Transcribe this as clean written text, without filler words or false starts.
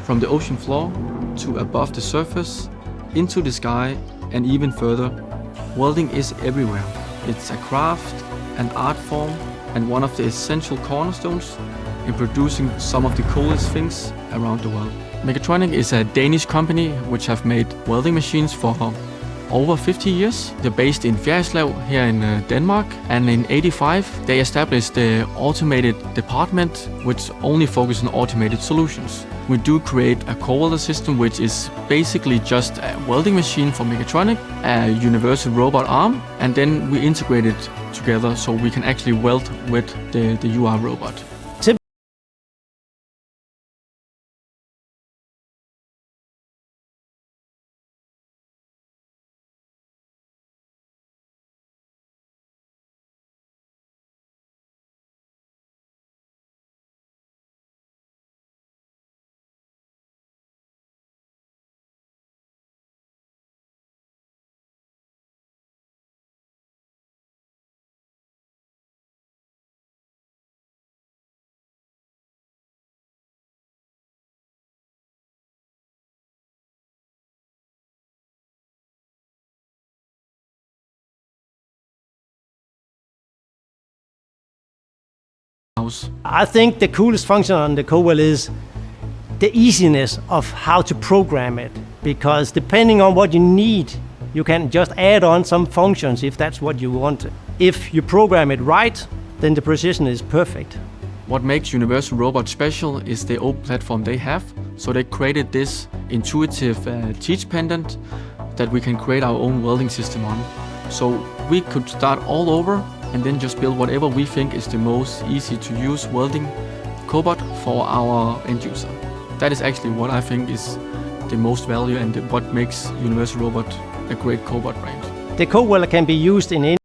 from the ocean floor to above the surface, into the sky, and even further. Welding is everywhere. It's a craft, an art form, and one of the essential cornerstones in producing some of the coolest things around the world. Migatronic is a Danish company which have made welding machines for over 50 years. They're based in Fjerritslev here in Denmark, and in '85 they established the automated department which only focuses on automated solutions. We do create a CoWelder system which is basically just a welding machine for Migatronic, a universal robot arm, and then we integrate it together so we can actually weld with the UR robot. I think the coolest function on the CoWelder is the easiness of how to program it, because depending on what you need, you can just add on some functions if that's what you want. If you program it right, then the precision is perfect. What makes Universal Robot special is the open platform they have. So they created this intuitive teach pendant that we can create our own welding system on. So we could start all over and then just build whatever we think is the most easy to use welding cobot for our end user. That is actually what I think is the most value and what makes Universal Robot a great cobot brand. The CoWelder can be used in any